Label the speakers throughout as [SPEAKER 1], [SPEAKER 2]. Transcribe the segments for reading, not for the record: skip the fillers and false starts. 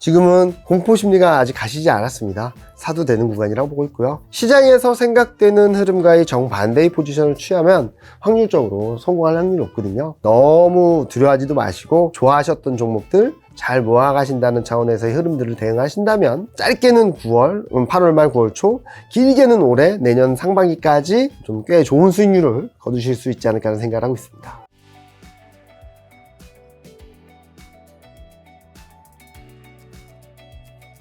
[SPEAKER 1] 지금은 공포 심리가 아직 가시지 않았습니다. 사도 되는 구간이라고 보고 있고요. 시장에서 생각되는 흐름과의 정반대의 포지션을 취하면 확률적으로 성공할 확률이 높거든요. 너무 두려워하지도 마시고 좋아하셨던 종목들 잘 모아가신다는 차원에서의 흐름들을 대응하신다면 짧게는 9월, 8월 말 9월 초, 길게는 올해 내년 상반기까지 좀 꽤 좋은 수익률을 거두실 수 있지 않을까 하는 생각을 하고 있습니다.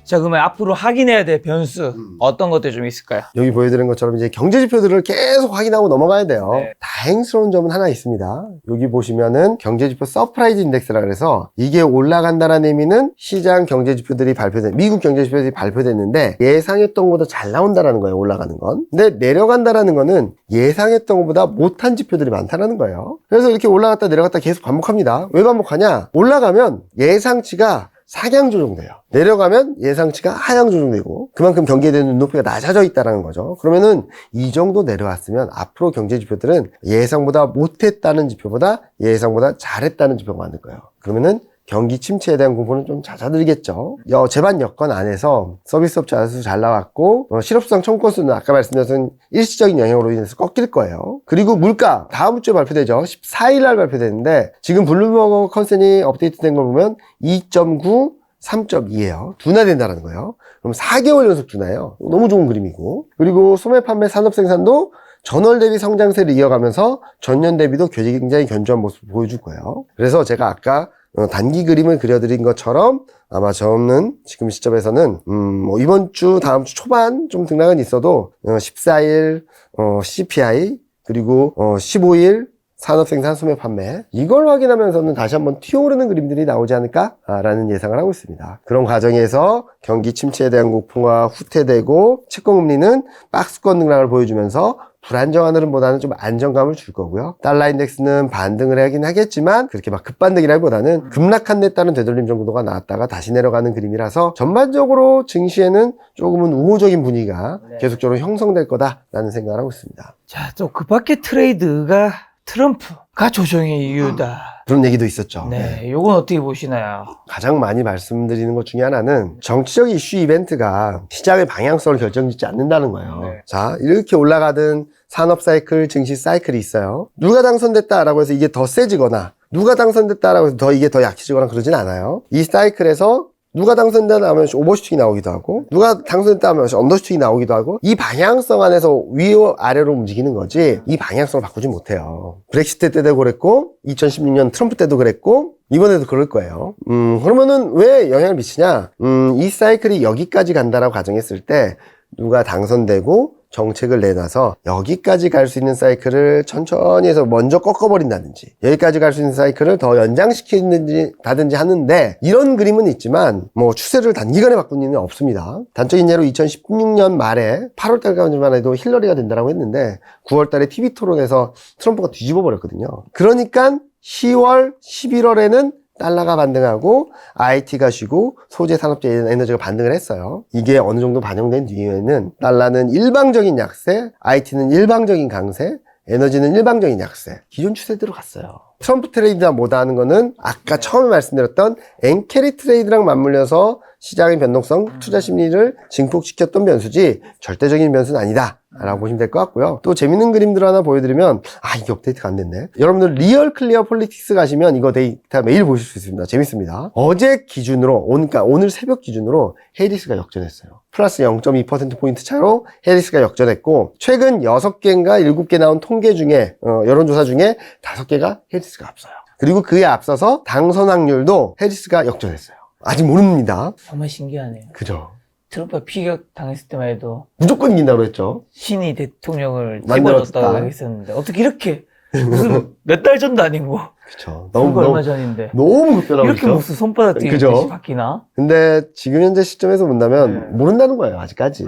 [SPEAKER 2] 자, 그러면 앞으로 확인해야 될 변수 어떤 것들이 좀 있을까요?
[SPEAKER 1] 여기 보여드린 것처럼 이제 경제 지표들을 계속 확인하고 넘어가야 돼요.
[SPEAKER 2] 네.
[SPEAKER 1] 다행스러운 점은 하나 있습니다. 여기 보시면은 경제 지표 서프라이즈 인덱스라 그래서 이게 올라간다라는 의미는 시장 경제 지표들이 미국 경제 지표들이 발표됐는데 예상했던 것보다 잘 나온다라는 거예요. 올라가는 건. 근데 내려간다라는 거는 예상했던 것보다 못한 지표들이 많다라는 거예요. 그래서 이렇게 올라갔다 내려갔다 계속 반복합니다. 왜 반복하냐? 올라가면 예상치가 상향 조정돼요. 내려가면 예상치가 하향 조정되고 그만큼 경기에 대한 눈높이가 낮아져 있다는 거죠. 그러면은 이 정도 내려왔으면 앞으로 경제 지표들은 예상보다 못했다는 지표보다 예상보다 잘했다는 지표가 많을 거예요. 그러면은 경기 침체에 대한 공포는 좀 잦아들겠죠. 제반 여건 안에서 서비스업체 아주 잘 나왔고 실업수당 청구 수는 아까 말씀드린 일시적인 영향으로 인해서 꺾일 거예요. 그리고 물가 다음 주에 발표되죠. 14일 날 발표되는데 지금 블룸버그 컨센이 업데이트된 걸 보면 2.9, 3.2예요. 둔화된다는 거예요. 그럼 4개월 연속 둔화예요. 너무 좋은 그림이고. 그리고 소매 판매 산업 생산도 전월 대비 성장세를 이어가면서 전년 대비도 굉장히 견조한 모습을 보여줄 거예요. 그래서 제가 아까 단기 그림을 그려드린 것처럼 아마 저는 지금 시점에서는 이번 주 다음 주 초반 좀 등락은 있어도 14일 CPI 그리고 15일 산업생산 소매 판매 이걸 확인하면서는 다시 한번 튀어오르는 그림들이 나오지 않을까라는 예상을 하고 있습니다. 그런 과정에서 경기 침체에 대한 공포가 후퇴되고 채권금리는 박스권 등락을 보여주면서 불안정한 흐름보다는 좀 안정감을 줄 거고요. 달러 인덱스는 반등을 하긴 하겠지만 그렇게 막 급반등이라기보다는 급락한 데 따른 되돌림 정도가 나왔다가 다시 내려가는 그림이라서 전반적으로 증시에는 조금은 우호적인 분위기가 계속적으로 형성될 거다라는 생각을 하고 있습니다.
[SPEAKER 2] 자, 또 그 밖에 트레이드가 트럼프가 조정의 이유다.
[SPEAKER 1] 그런 얘기도 있었죠.
[SPEAKER 2] 네, 요건 어떻게 보시나요?
[SPEAKER 1] 가장 많이 말씀드리는 것 중에 하나는 정치적 이슈 이벤트가 시장의 방향성을 결정짓지 않는다는 거예요.
[SPEAKER 2] 네.
[SPEAKER 1] 자, 이렇게 올라가던 산업 사이클, 증시 사이클이 있어요. 누가 당선됐다라고 해서 이게 더 세지거나 누가 당선됐다라고 해서 이게 더 약해지거나 그러진 않아요. 이 사이클에서 누가 당선됐다 하면 오버슈팅이 나오기도 하고 누가 당선됐다 하면 언더슈팅이 나오기도 하고 이 방향성 안에서 위아래로 움직이는 거지 이 방향성을 바꾸지 못해요. 브렉시트 때도 그랬고 2016년 트럼프 때도 그랬고 이번에도 그럴 거예요. 그러면은 왜 영향을 미치냐? 이 사이클이 여기까지 간다라고 가정했을 때 누가 당선되고 정책을 내놔서 여기까지 갈 수 있는 사이클을 천천히 해서 먼저 꺾어버린다든지 여기까지 갈 수 있는 사이클을 더 연장시키든지 하는데 이런 그림은 있지만 추세를 단기간에 바꾸는 일은 없습니다. 단적인 예로 2016년 말에 8월 달까지만 해도 힐러리가 된다라고 했는데 9월 달에 TV 토론에서 트럼프가 뒤집어 버렸거든요. 그러니까 10월, 11월에는 달러가 반등하고 IT가 쉬고 소재 산업재 에너지가 반등을 했어요. 이게 어느 정도 반영된 뒤에는 달러는 일방적인 약세, IT는 일방적인 강세, 에너지는 일방적인 약세. 기존 추세대로 갔어요. 트럼프 트레이드나 뭐다 하는 거는 아까 처음에 말씀드렸던 엔캐리 트레이드랑 맞물려서 시장의 변동성, 투자 심리를 증폭시켰던 변수지 절대적인 변수는 아니다 라고 보시면 될 것 같고요. 또 재밌는 그림들 하나 보여드리면 이게 업데이트가 안 됐네. 여러분들 리얼 클리어 폴리틱스 가시면 이거 데이터 매일 보실 수 있습니다. 재밌습니다. 어제 기준으로 그러니까 오늘 새벽 기준으로 해리스가 역전했어요. 플러스 0.2%포인트 차로 해리스가 역전했고 최근 6개인가 7개 나온 통계 중에 여론조사 중에 5개가 해리스가 앞서요. 그리고 그에 앞서서 당선 확률도 해리스가 역전했어요. 아직 모릅니다.
[SPEAKER 2] 정말 신기하네요.
[SPEAKER 1] 그죠?
[SPEAKER 2] 트럼프가 피격 당했을 때만 해도
[SPEAKER 1] 무조건 이긴다고 했죠.
[SPEAKER 2] 신이 대통령을
[SPEAKER 1] 만들었다.
[SPEAKER 2] 집어넣었다고 했었는데 어떻게 이렇게 무슨 몇 달 전도 아니고
[SPEAKER 1] 그쵸.
[SPEAKER 2] 불과 얼마 전인데
[SPEAKER 1] 너무 급변하고
[SPEAKER 2] 이렇게
[SPEAKER 1] 있죠.
[SPEAKER 2] 무슨 손바닥 뒤에
[SPEAKER 1] 그죠?
[SPEAKER 2] 듯이 바뀌나?
[SPEAKER 1] 근데 지금 현재 시점에서 본다면 모른다는 거예요. 아직까지.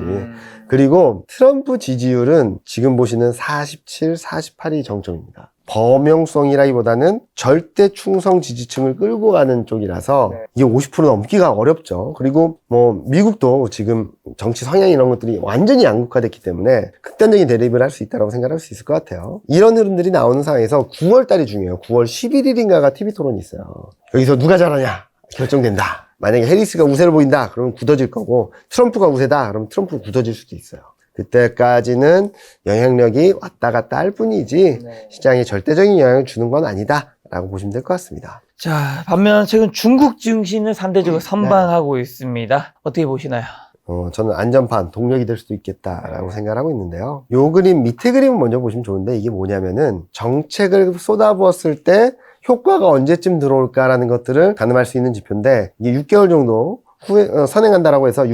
[SPEAKER 1] 그리고 트럼프 지지율은 지금 보시는 47, 48이 정점입니다. 범용성이라기보다는 절대 충성 지지층을 끌고 가는 쪽이라서 이게 50% 넘기가 어렵죠. 그리고 미국도 지금 정치 성향 이런 것들이 완전히 양극화됐기 때문에 극단적인 대립을 할 수 있다고 생각할 수 있을 것 같아요. 이런 흐름들이 나오는 상황에서 9월 달이 중요해요. 9월 11일인가가 TV 토론이 있어요. 여기서 누가 잘하냐 결정된다. 만약에 해리스가 우세를 보인다 그러면 굳어질 거고, 트럼프가 우세다 그러면 트럼프는 굳어질 수도 있어요. 그때까지는 영향력이 왔다 갔다 할 뿐이지 시장에 절대적인 영향을 주는 건 아니다 라고 보시면 될 것 같습니다.
[SPEAKER 2] 자, 반면 최근 중국 증시는 상대적으로 선방하고 있습니다. 어떻게 보시나요?
[SPEAKER 1] 저는 안전판, 동력이 될 수도 있겠다라고 생각을 하고 있는데요. 요 그림, 밑에 그림을 먼저 보시면 좋은데, 이게 뭐냐면은 정책을 쏟아부었을 때 효과가 언제쯤 들어올까라는 것들을 가늠할 수 있는 지표인데, 이게 6개월 정도 후에 선행한다라고 해서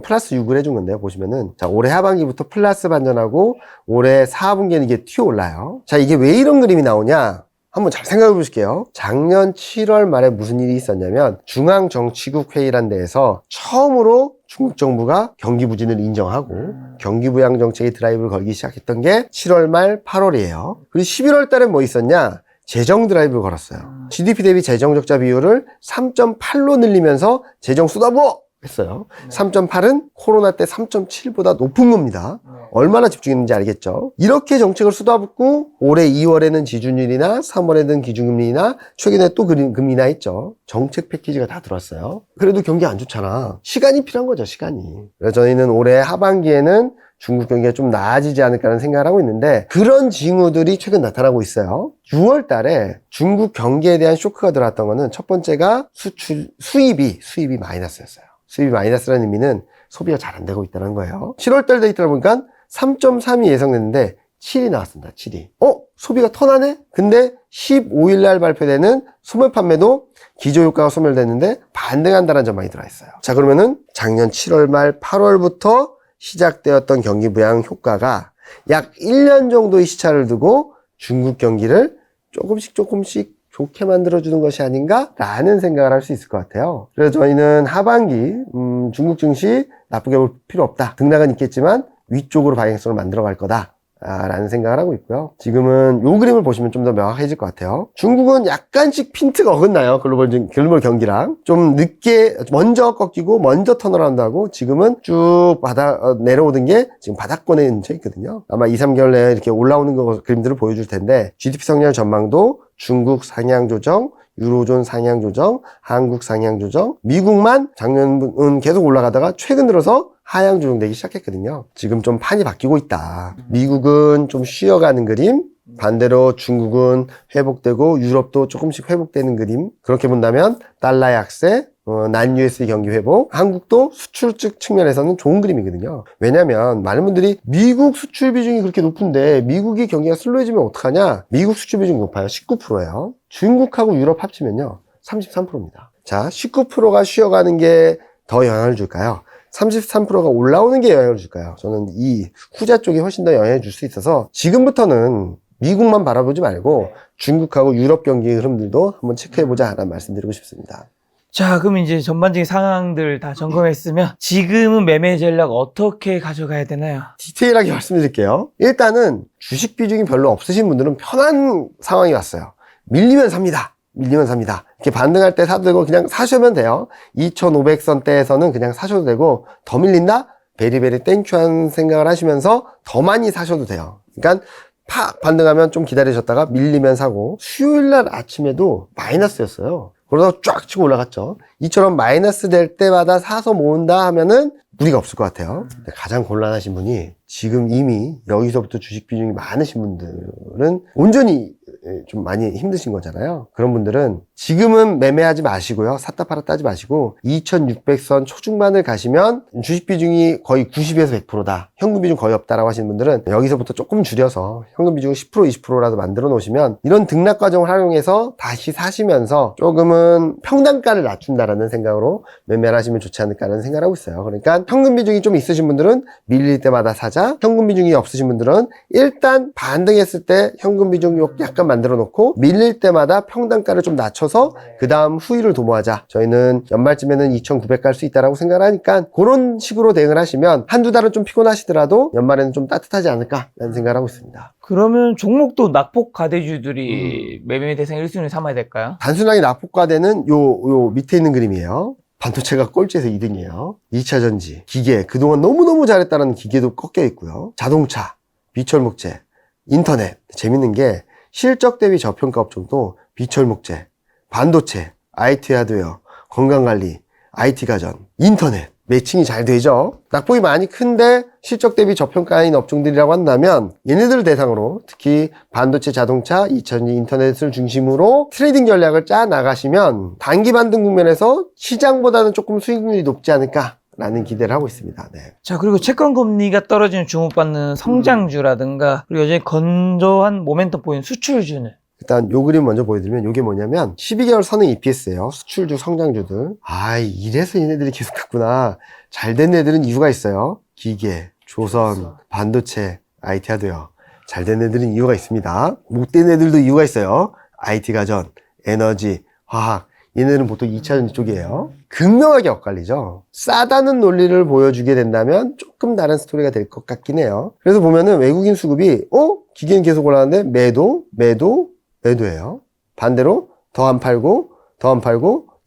[SPEAKER 1] 플러스 6을 해준 건데요. 보시면은 자, 올해 하반기부터 플러스 반전하고 올해 4분기에는 이게 튀어 올라요. 자, 이게 왜 이런 그림이 나오냐? 한번 잘 생각해 보실게요. 작년 7월 말에 무슨 일이 있었냐면 중앙정치국 회의란 데에서 처음으로 중국 정부가 경기 부진을 인정하고 경기 부양 정책의 드라이브를 걸기 시작했던 게 7월 말 8월이에요. 그리고 11월 달에 뭐 있었냐? 재정 드라이브를 걸었어요. GDP 대비 재정 적자 비율을 3.8로 늘리면서 재정 쏟아부어 했어요. 3.8은 코로나 때 3.7보다 높은 겁니다. 얼마나 집중했는지 알겠죠? 이렇게 정책을 쏟아붓고 올해 2월에는 지준율이나 3월에는 기준금리나 최근에 또 금리 인하 했죠. 정책 패키지가 다 들어왔어요. 그래도 경기 안 좋잖아. 시간이 필요한 거죠, 시간이. 그래서 저희는 올해 하반기에는 중국 경기가 좀 나아지지 않을까라는 생각을 하고 있는데, 그런 징후들이 최근 나타나고 있어요. 6월 달에 중국 경기에 대한 쇼크가 들어왔던 거는 첫 번째가 수입이 마이너스였어요. 수입이 마이너스라는 의미는 소비가 잘 안 되고 있다는 거예요. 7월 달 데이터를 보니까 3.3이 예상됐는데 7이 나왔습니다. 7이. 소비가 터나네? 근데 15일 날 발표되는 소매 판매도 기저효과가 소멸됐는데 반등한다는 전망이 들어있어요. 자, 그러면은 작년 7월 말 8월부터 시작되었던 경기 부양 효과가 약 1년 정도의 시차를 두고 중국 경기를 조금씩 좋게 만들어주는 것이 아닌가라는 생각을 할 수 있을 것 같아요. 그래서 저희는 하반기 중국 증시 나쁘게 볼 필요 없다. 등락은 있겠지만 위쪽으로 방향성을 만들어 갈 거다 라는 생각을 하고 있고요. 지금은 요 그림을 보시면 좀 더 명확해질 것 같아요. 중국은 약간씩 핀트가 어긋나요. 글로벌 경기랑 좀 늦게 먼저 꺾이고 먼저 턴어라운드 하고, 지금은 쭉 내려오던 게 지금 바닥권에 있는 있거든요. 아마 2, 3개월 내에 이렇게 올라오는 그림들을 보여줄 텐데, GDP 성장 전망도 중국 상향 조정, 유로존 상향 조정, 한국 상향 조정, 미국만 작년은 계속 올라가다가 최근 들어서 하향 조정되기 시작했거든요. 지금 좀 판이 바뀌고 있다. 미국은 좀 쉬어가는 그림, 반대로 중국은 회복되고 유럽도 조금씩 회복되는 그림. 그렇게 본다면 달러 약세, 난 USD 경기 회복, 한국도 수출 측면에서는 좋은 그림이거든요. 왜냐면 많은 분들이 미국 수출 비중이 그렇게 높은데 미국이 경기가 슬로해지면 어떡하냐? 미국 수출 비중이 높아요. 19%예요. 중국하고 유럽 합치면요 33%입니다. 자, 19%가 쉬어가는 게 더 영향을 줄까요? 33%가 올라오는 게 영향을 줄까요? 저는 이 후자 쪽이 훨씬 더 영향을 줄 수 있어서 지금부터는 미국만 바라보지 말고 중국하고 유럽 경기 흐름들도 한번 체크해보자 라는 말씀 드리고 싶습니다.
[SPEAKER 2] 자, 그럼 이제 전반적인 상황들 다 점검했으면 지금은 매매 전략 어떻게 가져가야 되나요?
[SPEAKER 1] 디테일하게 말씀드릴게요. 일단은 주식 비중이 별로 없으신 분들은 편한 상황이 왔어요. 밀리면 삽니다. 이렇게 반등할 때 사도 되고 그냥 사셔면 돼요. 2500선대에서는 그냥 사셔도 되고, 더 밀린다? 베리베리 땡큐 한 생각을 하시면서 더 많이 사셔도 돼요. 그러니까 팍 반등하면 좀 기다리셨다가 밀리면 사고, 수요일 날 아침에도 마이너스였어요. 그러다가 쫙 치고 올라갔죠. 이처럼 마이너스 될 때마다 사서 모은다 하면은 무리가 없을 것 같아요. 가장 곤란하신 분이 지금 이미 여기서부터 주식 비중이 많으신 분들은 온전히 좀 많이 힘드신 거잖아요. 그런 분들은 지금은 매매하지 마시고요. 샀다 팔았다 하지 마시고 2600선 초중반을 가시면 주식 비중이 거의 90에서 100%다. 현금 비중 거의 없다라고 하시는 분들은 여기서부터 조금 줄여서 현금 비중 10% 20%라도 만들어 놓으시면 이런 등락 과정을 활용해서 다시 사시면서 조금은 평단가를 낮춘다라는 생각으로 매매를 하시면 좋지 않을까라는 생각을 하고 있어요. 그러니까 현금 비중이 좀 있으신 분들은 밀릴 때마다 사자, 현금 비중이 없으신 분들은 일단 반등했을 때 현금 비중 약간 만들어 놓고 밀릴 때마다 평단가를 좀 낮춰서 그 다음 후위를 도모하자. 저희는 연말쯤에는 2,900 갈 수 있다라고 생각을 하니까 그런 식으로 대응을 하시면 한두 달은 좀 피곤하시더라도 연말에는 좀 따뜻하지 않을까라는 생각을 하고 있습니다.
[SPEAKER 2] 그러면 종목도 낙폭 과대주들이 매매 대상 1순위를 삼아야 될까요?
[SPEAKER 1] 단순하게 낙폭과대는 요 밑에 있는 그림이에요. 반도체가 꼴찌에서 2등이에요. 2차 전지, 기계, 그동안 너무너무 잘했다는 기계도 꺾여 있고요. 자동차, 비철목재, 인터넷. 재밌는 게 실적 대비 저평가 업종도 비철목재, 반도체, IT 하드웨어, 건강관리, IT 가전, 인터넷 매칭이 잘 되죠. 낙폭이 많이 큰데 실적 대비 저평가인 업종들이라고 한다면 얘네들을 대상으로 특히 반도체, 자동차, 2차전지, 인터넷을 중심으로 트레이딩 전략을 짜 나가시면 단기 반등 국면에서 시장보다는 조금 수익률이 높지 않을까 라는 기대를 하고 있습니다. 네.
[SPEAKER 2] 자, 그리고 채권 금리가 떨어지는 주목받는 성장주라든가 그리고 여전히 건조한 모멘텀 보이는 수출주는
[SPEAKER 1] 일단 요 그림 먼저 보여드리면 이게 뭐냐면 12개월 선행 EPS예요. 수출주, 성장주들. 이래서 얘네들이 계속 갔구나. 잘 된 애들은 이유가 있어요. 기계, 조선, 반도체, IT 하드웨어. 잘 된 애들은 이유가 있습니다. 못 된 애들도 이유가 있어요. IT 가전, 에너지, 화학. 얘네들은 보통 2차전지 쪽이에요. 극명하게 엇갈리죠. 싸다는 논리를 보여주게 된다면 조금 다른 스토리가 될 것 같긴 해요. 그래서 보면은 외국인 수급이 기계는 계속 올라가는데 매도예요. 반대로 더 안 팔고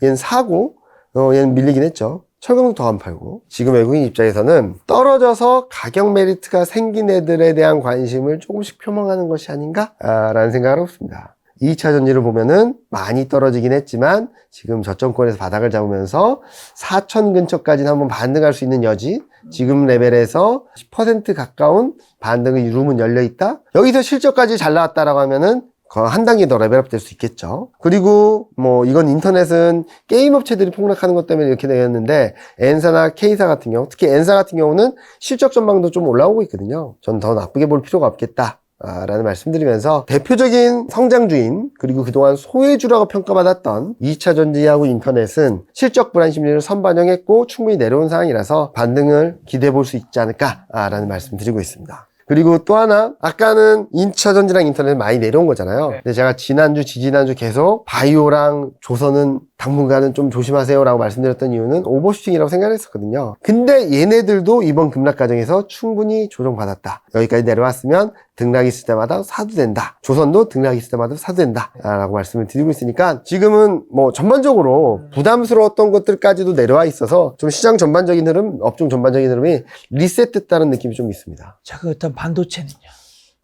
[SPEAKER 1] 얘는 사고 얘는 밀리긴 했죠. 철강도 더 안 팔고. 지금 외국인 입장에서는 떨어져서 가격 메리트가 생긴 애들에 대한 관심을 조금씩 표명하는 것이 아닌가 라는 생각을 하고 있습니다. 2차 전지를 보면은 많이 떨어지긴 했지만 지금 저점권에서 바닥을 잡으면서 4천 근처까지는 한번 반등할 수 있는 여지, 지금 레벨에서 10% 가까운 반등의 룸은 열려 있다. 여기서 실적까지 잘 나왔다라고 하면은 한 단계 더 레벨업 될 수 있겠죠. 그리고 이건 인터넷은 게임 업체들이 폭락하는 것 때문에 이렇게 되었는데 N사나 K사 같은 경우, 특히 N사 같은 경우는 실적 전망도 좀 올라오고 있거든요. 전 더 나쁘게 볼 필요가 없겠다 라는 말씀드리면서 대표적인 성장주인 그리고 그동안 소외주라고 평가받았던 2차 전지하고 인터넷은 실적 불안 심리를 선반영했고 충분히 내려온 상황이라서 반등을 기대해 볼 수 있지 않을까 라는 말씀 드리고 있습니다. 그리고 또 하나, 아까는 2차 전지랑 인터넷 많이 내려온 거잖아요.
[SPEAKER 2] 네.
[SPEAKER 1] 근데 제가 지난주, 지지난주 계속 바이오랑 조선은 당분간은 좀 조심하세요 라고 말씀드렸던 이유는 오버슈팅이라고 생각을 했었거든요. 근데 얘네들도 이번 급락 과정에서 충분히 조정받았다. 여기까지 내려왔으면 등락 있을 때마다 사도 된다. 조선도 등락 있을 때마다 사도 된다 라고 말씀을 드리고 있으니까 지금은 전반적으로 부담스러웠던 것들까지도 내려와 있어서 좀 시장 전반적인 흐름, 업종 전반적인 흐름이 리셋됐다는 느낌이 좀 있습니다.
[SPEAKER 2] 자, 그렇다면 반도체는요?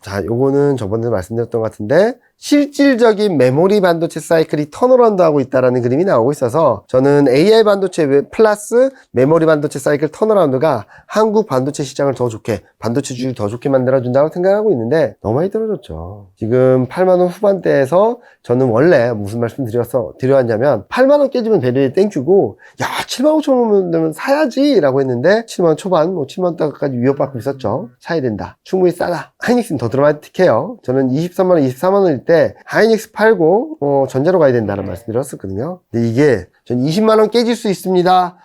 [SPEAKER 1] 자, 요거는 저번에 말씀드렸던 것 같은데 실질적인 메모리 반도체 사이클이 턴어라운드 하고 있다라는 그림이 나오고 있어서 저는 AI 반도체 플러스 메모리 반도체 사이클 턴어라운드가 한국 반도체 시장을 더 좋게, 반도체 주를 더 좋게 만들어준다고 생각하고 있는데 너무 많이 떨어졌죠. 지금 8만원 후반대에서 저는 원래 무슨 말씀 드려왔냐면 8만원 깨지면 배려에 땡큐고 7만 5천 원 되면 사야지 라고 했는데 7만원 초반, 7만원 대까지 위협받고 있었죠. 사야 된다. 충분히 싸다. 하이닉스는 더 드라마틱해요. 저는 23만원, 24만원일 때 하이닉스 팔고 전자로 가야 된다는 말씀 드렸었거든요. 근데 이게 전 20만원 깨질 수 있습니다.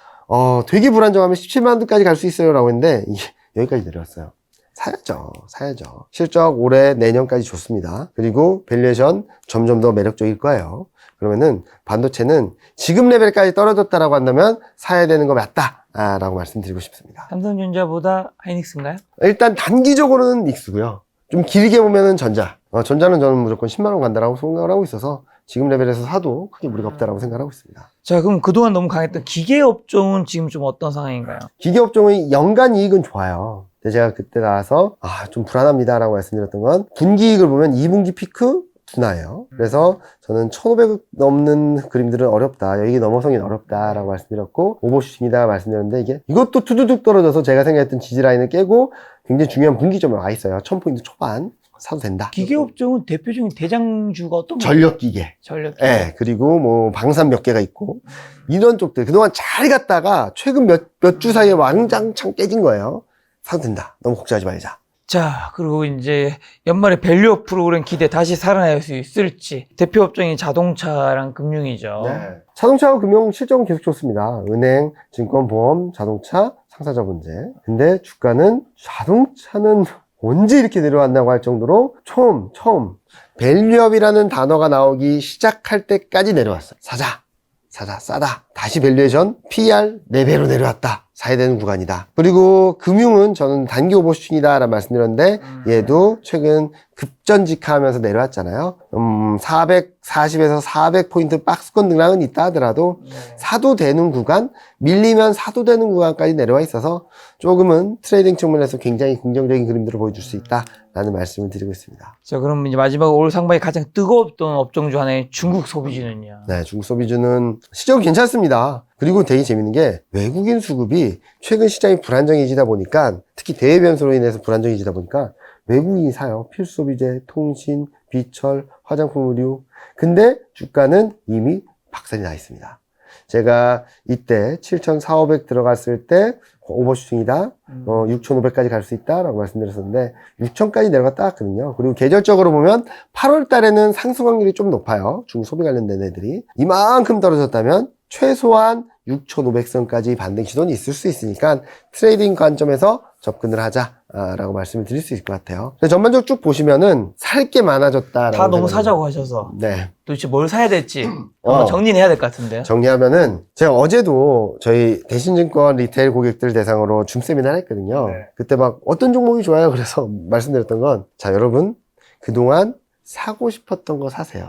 [SPEAKER 1] 되게 불안정하면 17만원까지 갈 수 있어요 라고 했는데 이게 여기까지 내려왔어요. 사야죠. 실적 올해 내년까지 좋습니다. 그리고 밸류에이션 점점 더 매력적일 거예요. 그러면은 반도체는 지금 레벨까지 떨어졌다라고 한다면 사야 되는 거 맞다 라고 말씀드리고 싶습니다.
[SPEAKER 2] 삼성전자보다 하이닉스인가요?
[SPEAKER 1] 일단 단기적으로는 닉스고요. 좀 길게 보면은 전자는 저는 무조건 10만원 간다라고 생각을 하고 있어서 지금 레벨에서 사도 크게 무리가 없다라고 생각을 하고 있습니다.
[SPEAKER 2] 자, 그럼 그동안 너무 강했던 기계업종은 지금 좀 어떤 상황인가요?
[SPEAKER 1] 기계업종의 연간 이익은 좋아요. 근데 제가 그때 나와서 좀 불안합니다 라고 말씀드렸던 건 분기이익을 보면 2분기 피크 둔화예요. 그래서 저는 1,500억 넘는 그림들은 어렵다. 여기 넘어서긴 어렵다라고 말씀드렸고 오버슈팅이다 말씀드렸는데 이것도 투두둑 떨어져서 제가 생각했던 지지라인을 깨고 굉장히 중요한 분기점에 와 있어요. 1000포인트 초반 사도 된다.
[SPEAKER 2] 기계업종은 대표적인 대장주가 어떤 거예요?
[SPEAKER 1] 전력기계.
[SPEAKER 2] 전력기계.
[SPEAKER 1] 네, 그리고 방산 몇 개가 있고 이런 쪽들 그동안 잘 갔다가 최근 몇 주 사이에 왕장창 깨진 거예요. 사도 된다. 너무 걱정하지 말자.
[SPEAKER 2] 자, 그리고 이제 연말에 밸류업 프로그램 기대 다시 살아날 수 있을지. 대표 업종이 자동차랑 금융이죠.
[SPEAKER 1] 네. 자동차와 금융 실적은 계속 좋습니다. 은행, 증권, 보험, 자동차, 상사자본재. 근데 자동차는 언제 이렇게 내려왔나고 할 정도로 처음 밸류업이라는 단어가 나오기 시작할 때까지 내려왔어요. 사자, 싸다. 다시 밸류에이션, PR 4배로 내려왔다. 사야 되는 구간이다. 그리고 금융은 저는 단기 오버슈팅이다 라는 말씀드렸는데 얘도 최근 급전직하하면서 내려왔잖아요. 440에서 400포인트 박스권 등락은 있다 하더라도 사도 되는 구간, 밀리면 사도 되는 구간까지 내려와 있어서 조금은 트레이딩 측면에서 굉장히 긍정적인 그림들을 보여줄 수 있다 라는 말씀을 드리고 있습니다.
[SPEAKER 2] 자, 그럼 이제 마지막으로 올 상반기 가장 뜨거웠던 업종 중 하나의 중국 소비주는요?
[SPEAKER 1] 네, 중국 소비주는 시적이 괜찮습니다. 그리고 되게 재밌는 게 외국인 수급이 최근 시장이 불안정해지다 보니까 특히 대외 변수로 인해서 불안정해지다 보니까 외국인이 사요. 필수소비재, 통신, 비철, 화장품, 의류. 근데 주가는 이미 박살이 나 있습니다. 제가 이때 7,400 들어갔을 때 오버슈팅이다. 6,500까지 갈 수 있다라고 말씀드렸었는데 6,000까지 내려갔다 왔거든요. 그리고 계절적으로 보면 8월 달에는 상승 확률이 좀 높아요. 중소비 관련된 애들이. 이만큼 떨어졌다면 최소한 6,500선까지 반등 시도는 있을 수 있으니까 트레이딩 관점에서 접근을 하자라고 말씀을 드릴 수 있을 것 같아요. 전반적으로 쭉 보시면은 살 게 많아졌다라고
[SPEAKER 2] 다 너무
[SPEAKER 1] 생각합니다.
[SPEAKER 2] 사자고 하셔서
[SPEAKER 1] 네.
[SPEAKER 2] 도대체 뭘 사야 될지 한번 정리는 해야 될 것 같은데요.
[SPEAKER 1] 정리하면은 제가 어제도 저희 대신증권 리테일 고객들 대상으로 줌 세미나를 했거든요.
[SPEAKER 2] 네.
[SPEAKER 1] 그때 막 어떤 종목이 좋아요? 그래서 말씀드렸던 건 자, 여러분 그동안 사고 싶었던 거 사세요.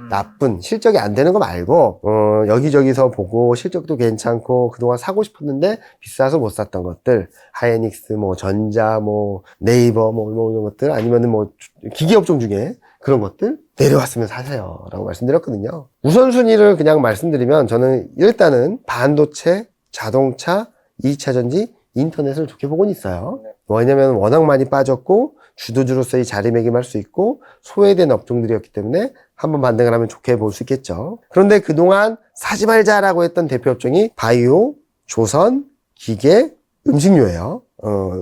[SPEAKER 1] 나쁜 실적이 안 되는 거 말고 여기저기서 보고 실적도 괜찮고 그동안 사고 싶었는데 비싸서 못 샀던 것들 하이닉스 뭐 전자 뭐 네이버 뭐 이런 것들 아니면은 뭐 기계업종 중에 그런 것들 내려왔으면 사세요 라고 말씀드렸거든요. 우선순위를 그냥 말씀드리면 저는 일단은 반도체, 자동차, 2차전지, 인터넷을 좋게 보고는 있어요. 왜냐면 워낙 많이 빠졌고 주도주로서의 자리매김할 수 있고 소외된 업종들이었기 때문에 한번 반등을 하면 좋게 볼 수 있겠죠. 그런데 그동안 사지 말자라고 했던 대표 업종이 바이오, 조선, 기계, 음식료예요.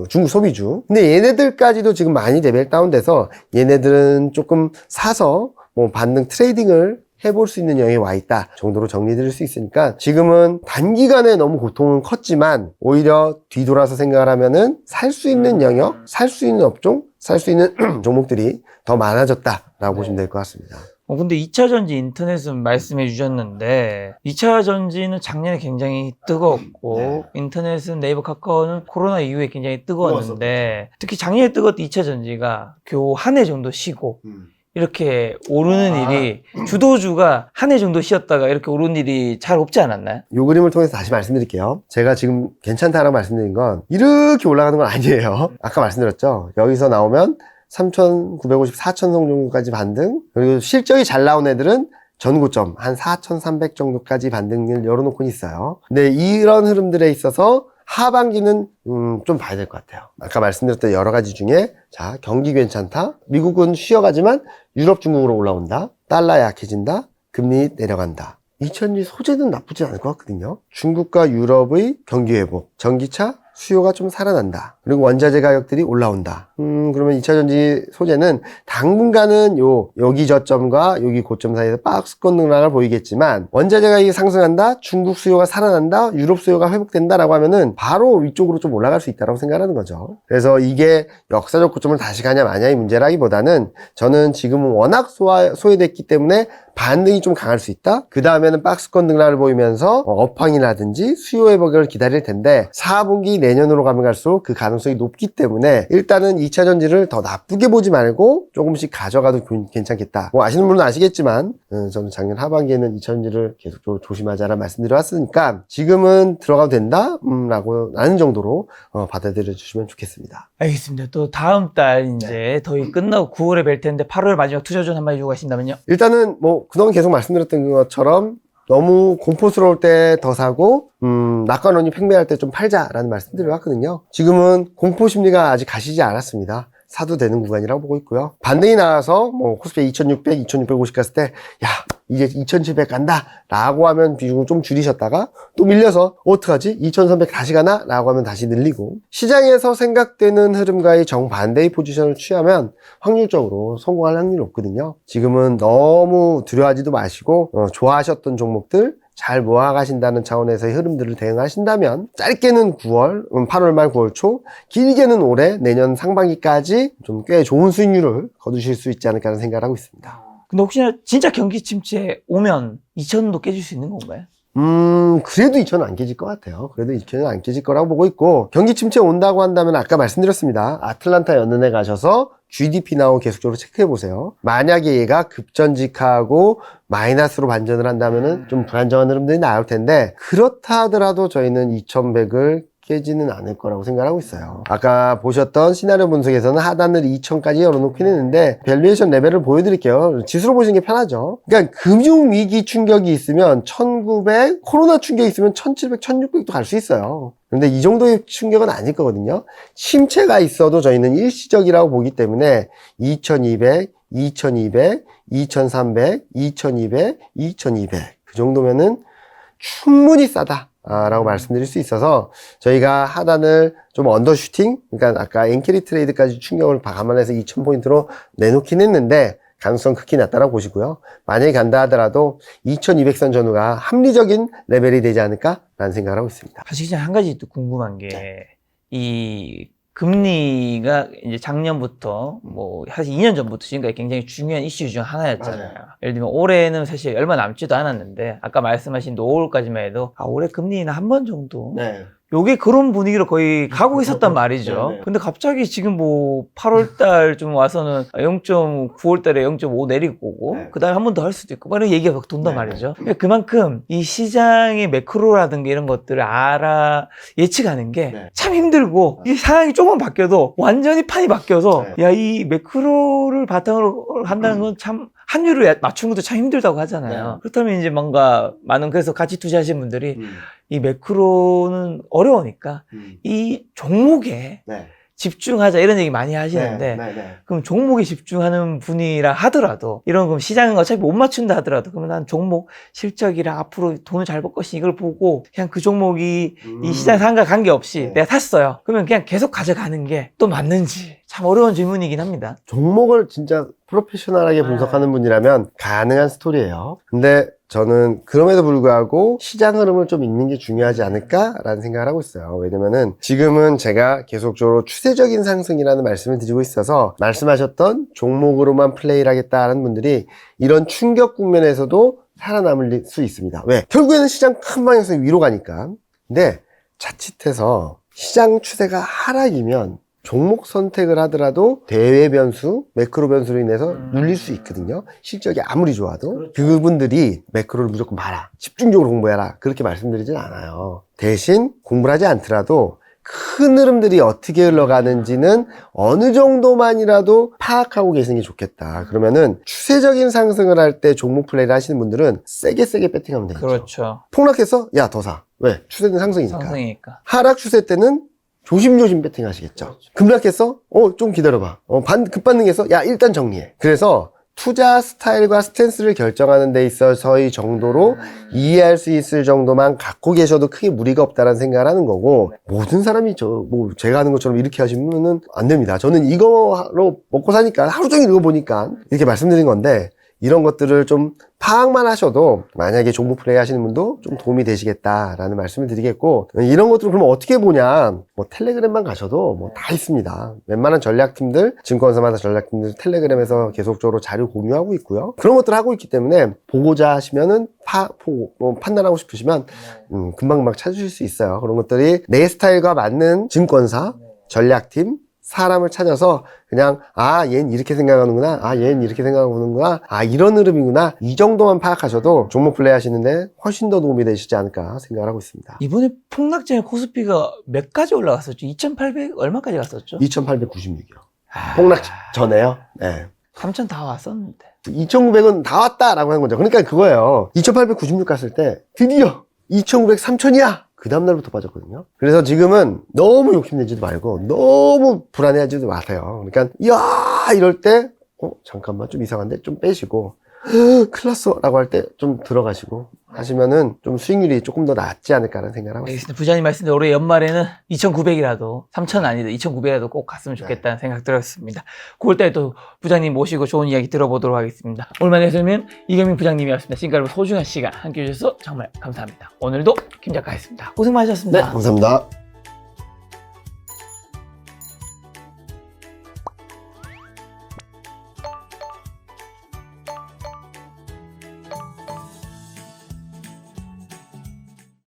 [SPEAKER 1] 중국 소비주. 근데 얘네들까지도 지금 많이 레벨 다운돼서 얘네들은 조금 사서 뭐 반등 트레이딩을 해볼 수 있는 영역에 와 있다 정도로 정리드릴 수 있으니까 지금은 단기간에 너무 고통은 컸지만 오히려 뒤돌아서 생각을 하면은 살 수 있는 영역, 살 수 있는 업종, 살 수 있는 종목들이 더 많아졌다라고 보시면 될 것 같습니다.
[SPEAKER 2] 근데 2차전지 인터넷은 말씀해 주셨는데 2차전지는 작년에 굉장히 뜨거웠고
[SPEAKER 1] 네.
[SPEAKER 2] 인터넷은 네이버 카카오는 코로나 이후에 굉장히 뜨거웠는데 특히 작년에 뜨거웠던 2차전지가 겨우 한 해 정도 쉬고 이렇게 오르는 일이 주도주가 한 해 정도 쉬었다가 이렇게 오르는 일이 잘 없지 않았나요?
[SPEAKER 1] 이 그림을 통해서 다시 말씀드릴게요. 제가 지금 괜찮다라고 말씀드린 건 이렇게 올라가는 건 아니에요. 아까 말씀드렸죠. 여기서 나오면 3,950, 4,000선 정도까지 반등. 그리고 실적이 잘 나온 애들은 전고점 한 4,300 정도까지 반등을 열어놓고 있어요. 근데 이런 흐름들에 있어서 하반기는 좀 봐야 될 것 같아요. 아까 말씀드렸던 여러 가지 중에 자 경기 괜찮다. 미국은 쉬어가지만 유럽, 중국으로 올라온다. 달러 약해진다. 금리 내려간다. 2차전지 소재는 나쁘지 않을 것 같거든요. 중국과 유럽의 경기 회복, 전기차 수요가 좀 살아난다. 그리고 원자재 가격들이 올라온다. 그러면 2차전지 소재는 당분간은 여기 저점과 여기 고점 사이에서 박스권 등락을 보이겠지만 원자재 가격이 상승한다, 중국 수요가 살아난다, 유럽 수요가 회복된다라고 하면은 바로 위쪽으로 좀 올라갈 수 있다고 생각하는 거죠. 그래서 이게 역사적 고점을 다시 가냐 마냐의 문제라기보다는 저는 지금은 워낙 소외됐기 때문에 반등이 좀 강할 수 있다. 그 다음에는 박스권 등락을 보이면서 업황이라든지 수요 회복을 기다릴 텐데 4분기 내년으로 가면 갈수록 그 가능성이 높기 때문에 일단은 2차전지를 더 나쁘게 보지 말고 조금씩 가져가도 괜찮겠다. 뭐 아시는 분은 아시겠지만 저는 작년 하반기에는 2차전지를 계속 조심하자라 말씀드려왔으니까 지금은 들어가도 된다? 라고 하는 정도로 받아들여 주시면 좋겠습니다.
[SPEAKER 2] 알겠습니다. 또 다음 달 이제 더위 끝나고 9월에 뵐 텐데 8월 마지막 투자전 한마디 주고 가신다면요?
[SPEAKER 1] 일단은 뭐 그동안 계속 말씀드렸던 것처럼 너무 공포스러울 때 더 사고 낙관론이 팽배할 때 좀 팔자라는 말씀드려 왔거든요. 지금은 공포 심리가 아직 가시지 않았습니다. 사도 되는 구간이라고 보고 있고요. 반등이 나와서 뭐 코스피 2600, 2650 갔을 때 야 이제 2700 간다 라고 하면 비중을 좀 줄이셨다가 또 밀려서 어떡하지? 2300 다시 가나? 라고 하면 다시 늘리고 시장에서 생각되는 흐름과의 정반대의 포지션을 취하면 확률적으로 성공할 확률이 높거든요. 지금은 너무 두려워하지도 마시고 좋아하셨던 종목들 잘 모아가신다는 차원에서의 흐름들을 대응하신다면 짧게는 9월, 8월 말 9월 초, 길게는 올해 내년 상반기까지 좀 꽤 좋은 수익률을 거두실 수 있지 않을까 하는 생각을 하고 있습니다.
[SPEAKER 2] 근데 혹시나 진짜 경기 침체 오면 2천도 깨질 수 있는 건가요?
[SPEAKER 1] 그래도 2천은 안 깨질 것 같아요. 그래도 2천은 안 깨질 거라고 보고 있고, 경기 침체 온다고 한다면 아까 말씀드렸습니다. 아틀란타 연은에 가셔서 GDP 나오고 계속적으로 체크해 보세요. 만약에 얘가 급전직하고 마이너스로 반전을 한다면은 좀 불안정한 흐름들이 나올 텐데, 그렇다 하더라도 저희는 2100을 깨지는 않을 거라고 생각하고 있어요. 아까 보셨던 시나리오 분석에서는 하단을 2000까지 열어놓긴 했는데 밸류에이션 레벨을 보여드릴게요. 지수로 보시는 게 편하죠. 그러니까 금융위기 충격이 있으면 1900, 코로나 충격이 있으면 1700, 1600도 갈 수 있어요. 근데 이 정도의 충격은 아닐 거거든요. 침체가 있어도 저희는 일시적이라고 보기 때문에 2200, 2200, 2300, 2200, 2200 그 정도면은 충분히 싸다 라고 말씀드릴 수 있어서 저희가 하단을 좀 언더슈팅, 그러니까 아까 엔캐리 트레이드까지 충격을 감안해서 2000포인트로 내놓긴 했는데 가능성 극히 낮다라고 보시고요. 만약에 간다 하더라도 2200선 전후가 합리적인 레벨이 되지 않을까라는 생각을 하고 있습니다.
[SPEAKER 2] 사실 그냥 한 가지 또 궁금한 게, 이 금리가 이제 작년부터 뭐 사실 2년 전부터 지금까지 굉장히 중요한 이슈 중 하나였잖아요.
[SPEAKER 1] 맞아요.
[SPEAKER 2] 예를 들면 올해는 사실 얼마 남지도 않았는데 아까 말씀하신 노을까지만 해도 올해 금리는 한 번 정도
[SPEAKER 1] 네.
[SPEAKER 2] 요게 그런 분위기로 거의 가고 있었단 말이죠.
[SPEAKER 1] 네네.
[SPEAKER 2] 근데 갑자기 지금 뭐 8월달 좀 와서는 0.9월달에 0.5 내릴 거고
[SPEAKER 1] 네.
[SPEAKER 2] 그 다음에 한 번 더 할 수도 있고 막 이런 얘기가 막 돈단
[SPEAKER 1] 네네.
[SPEAKER 2] 말이죠. 그러니까 그만큼 이 시장의 매크로라든가 이런 것들을 예측하는 게 참
[SPEAKER 1] 네.
[SPEAKER 2] 힘들고 이 상황이 조금 바뀌어도 완전히 판이 바뀌어서
[SPEAKER 1] 네.
[SPEAKER 2] 야, 이 매크로를 바탕으로 한다는 건 참 환율을 맞추는 것도 참 힘들다고 하잖아요.
[SPEAKER 1] 네.
[SPEAKER 2] 그렇다면 이제 뭔가 많은 그래서 같이 투자하시는 분들이 이 매크로는 어려우니까 이 종목에
[SPEAKER 1] 네.
[SPEAKER 2] 집중하자 이런 얘기 많이 하시는데 그럼 종목에 집중하는 분이라 하더라도 이런 그럼 시장은 어차피 못 맞춘다 하더라도 그러면 난 종목 실적이랑 앞으로 돈을 잘 벌 것이 이걸 보고 그냥 그 종목이 이 시장 상황과 관계없이
[SPEAKER 1] 네.
[SPEAKER 2] 내가 탔어요. 그러면 그냥 계속 가져가는 게 또 맞는지 참 어려운 질문이긴 합니다.
[SPEAKER 1] 종목을 진짜 프로페셔널하게 분석하는 분이라면 가능한 스토리예요. 근데 저는 그럼에도 불구하고 시장 흐름을 좀 읽는 게 중요하지 않을까라는 생각을 하고 있어요. 왜냐면은 지금은 제가 계속적으로 추세적인 상승이라는 말씀을 드리고 있어서 말씀하셨던 종목으로만 플레이를 하겠다는 분들이 이런 충격 국면에서도 살아남을 수 있습니다. 왜? 결국에는 시장 큰 방향에서 위로 가니까. 근데 자칫해서 시장 추세가 하락이면 종목 선택을 하더라도 대외 변수, 매크로 변수로 인해서 눌릴 수 있거든요. 실적이 아무리 좋아도.
[SPEAKER 2] 그렇죠.
[SPEAKER 1] 그분들이 매크로를 무조건 봐라. 집중적으로 공부해라. 그렇게 말씀드리진 않아요. 대신 공부를 하지 않더라도 큰 흐름들이 어떻게 흘러가는지는 어느 정도만이라도 파악하고 계시는 게 좋겠다. 그러면은 추세적인 상승을 할 때 종목 플레이를 하시는 분들은 세게 배팅하면 되겠죠.
[SPEAKER 2] 그렇죠.
[SPEAKER 1] 폭락해서 야, 더 사. 왜? 추세는 상승이니까.
[SPEAKER 2] 상승이니까.
[SPEAKER 1] 하락 추세 때는 조심조심 배팅 하시겠죠.
[SPEAKER 2] 그렇죠.
[SPEAKER 1] 급락했어? 좀 기다려봐. 급반등해서? 야, 일단 정리해. 그래서 투자 스타일과 스탠스를 결정하는 데 있어서의 정도로 이해할 수 있을 정도만 갖고 계셔도 크게 무리가 없다는 생각을 하는 거고, 모든 사람이 제가 하는 것처럼 이렇게 하시면은 안 됩니다. 저는 이거로 먹고 사니까 하루 종일 이거 보니까 이렇게 말씀드린 건데, 이런 것들을 좀 파악만 하셔도 만약에 종목 플레이 하시는 분도 좀 도움이 되시겠다라는 말씀을 드리겠고, 이런 것들을 그럼 어떻게 보냐, 뭐 텔레그램만 가셔도 뭐 다 있습니다. 웬만한 전략팀들, 증권사마다 전략팀들 텔레그램에서 계속적으로 자료 공유하고 있고요. 그런 것들을 하고 있기 때문에 보고자 하시면은 판단하고 싶으시면 금방금방 찾으실 수 있어요. 그런 것들이 내 스타일과 맞는 증권사, 전략팀, 사람을 찾아서 그냥 얘는 이렇게 생각하는구나, 얘는 이렇게 생각하는구나, 이런 흐름이구나, 이 정도만 파악하셔도 종목 플레이 하시는데 훨씬 더 도움이 되시지 않을까 생각을 하고 있습니다.
[SPEAKER 2] 이번에 폭락 전에 코스피가 몇 가지 올라갔었죠? 2,800 얼마까지 갔었죠?
[SPEAKER 1] 2896이요. 폭락 전에요. 네.
[SPEAKER 2] 3,000 다 왔었는데.
[SPEAKER 1] 2,900은 다 왔다라고 한 거죠. 그러니까 그거예요. 2896 갔을 때 드디어 2,900, 3,000이야! 그 다음날부터 빠졌거든요. 그래서 지금은 너무 욕심내지도 말고 너무 불안해하지도 마세요. 그러니까 이야 이럴 때 잠깐만 좀 이상한데 좀 빼시고 큰일 났어 라고 할 때 좀 들어가시고 하시면은 좀 수익률이 조금 더 낫지 않을까라는 생각을 하고 있습니다.
[SPEAKER 2] 알겠습니다. 부장님 말씀대로 올해 연말에는 2,900이라도 3,000 아니다 2,900이라도 꼭 갔으면 좋겠다는 생각 들었습니다. 9월달에 또 부장님 모시고 좋은 이야기 들어보도록 하겠습니다. 오늘만의 설명 이경민 부장님이었습니다. 지금까지 소중한 시간 함께 해주셔서 정말 감사합니다. 오늘도 김 작가였습니다. 고생 많으셨습니다.
[SPEAKER 1] 네, 감사합니다.